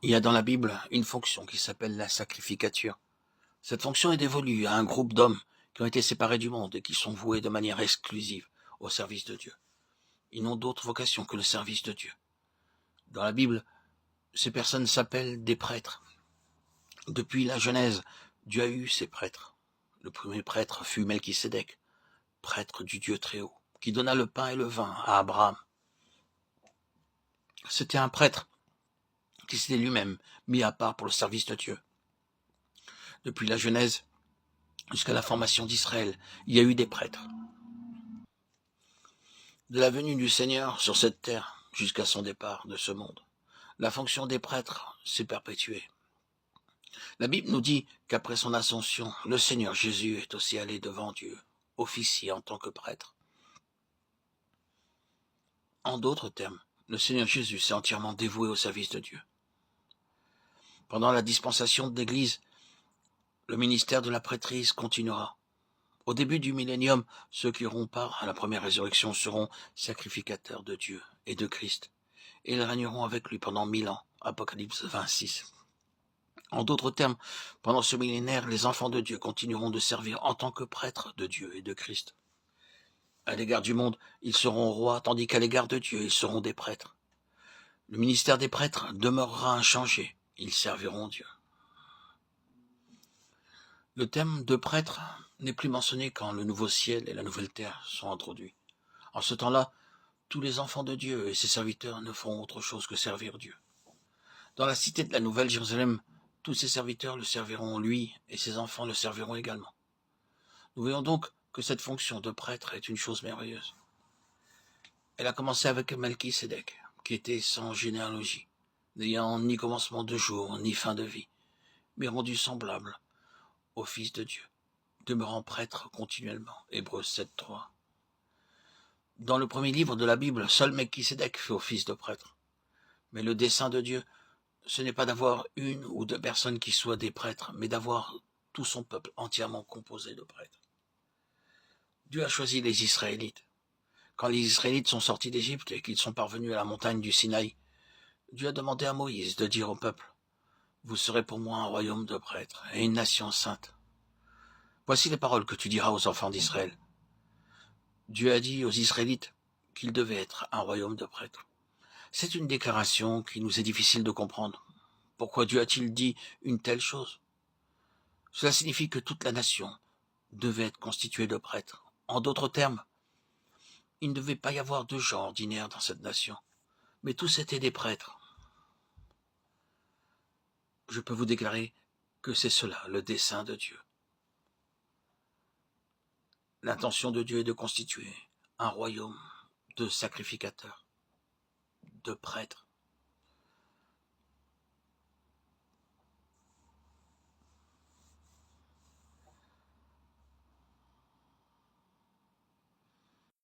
Il y a dans la Bible une fonction qui s'appelle la sacrificature. Cette fonction est dévolue à un groupe d'hommes qui ont été séparés du monde et qui sont voués de manière exclusive au service de Dieu. Ils n'ont d'autre vocation que le service de Dieu. Dans la Bible, ces personnes s'appellent des prêtres. Depuis la Genèse, Dieu a eu ses prêtres. Le premier prêtre fut Melchisédek, prêtre du Dieu très haut, qui donna le pain et le vin à Abraham. C'était un prêtre qui s'était lui-même mis à part pour le service de Dieu. Depuis la Genèse jusqu'à la formation d'Israël, il y a eu des prêtres. De la venue du Seigneur sur cette terre jusqu'à son départ de ce monde, la fonction des prêtres s'est perpétuée. La Bible nous dit qu'après son ascension, le Seigneur Jésus est aussi allé devant Dieu, officier en tant que prêtre. En d'autres termes, le Seigneur Jésus s'est entièrement dévoué au service de Dieu. Pendant la dispensation de l'Église, le ministère de la prêtrise continuera. Au début du millénium, ceux qui auront part à la première résurrection seront sacrificateurs de Dieu et de Christ, et ils régneront avec lui pendant 1000 ans. Apocalypse 26. En d'autres termes, pendant ce millénaire, les enfants de Dieu continueront de servir en tant que prêtres de Dieu et de Christ. À l'égard du monde, ils seront rois, tandis qu'à l'égard de Dieu, ils seront des prêtres. Le ministère des prêtres demeurera inchangé, ils serviront Dieu. Le thème de prêtre n'est plus mentionné quand le nouveau ciel et la nouvelle terre sont introduits. En ce temps-là, tous les enfants de Dieu et ses serviteurs ne feront autre chose que servir Dieu. Dans la cité de la Nouvelle Jérusalem, tous ses serviteurs le serviront lui et ses enfants le serviront également. Nous voyons donc que cette fonction de prêtre est une chose merveilleuse. Elle a commencé avec Melchisédek, qui était sans généalogie, n'ayant ni commencement de jour ni fin de vie, mais rendu semblable au Fils de Dieu, demeurant prêtre continuellement. Hébreux 7.3. Dans le premier livre de la Bible, seul Melchisédek fait office de prêtre. Mais le dessein de Dieu, ce n'est pas d'avoir une ou deux personnes qui soient des prêtres, mais d'avoir tout son peuple entièrement composé de prêtres. Dieu a choisi les Israélites. Quand les Israélites sont sortis d'Égypte et qu'ils sont parvenus à la montagne du Sinaï, Dieu a demandé à Moïse de dire au peuple, « Vous serez pour moi un royaume de prêtres et une nation sainte. Voici les paroles que tu diras aux enfants d'Israël. » Dieu a dit aux Israélites qu'ils devaient être un royaume de prêtres. C'est une déclaration qui nous est difficile de comprendre. Pourquoi Dieu a-t-il dit une telle chose? Cela signifie que toute la nation devait être constituée de prêtres. En d'autres termes, il ne devait pas y avoir de gens ordinaires dans cette nation, mais tous étaient des prêtres. Je peux vous déclarer que c'est cela le dessein de Dieu. L'intention de Dieu est de constituer un royaume de sacrificateurs, de prêtres.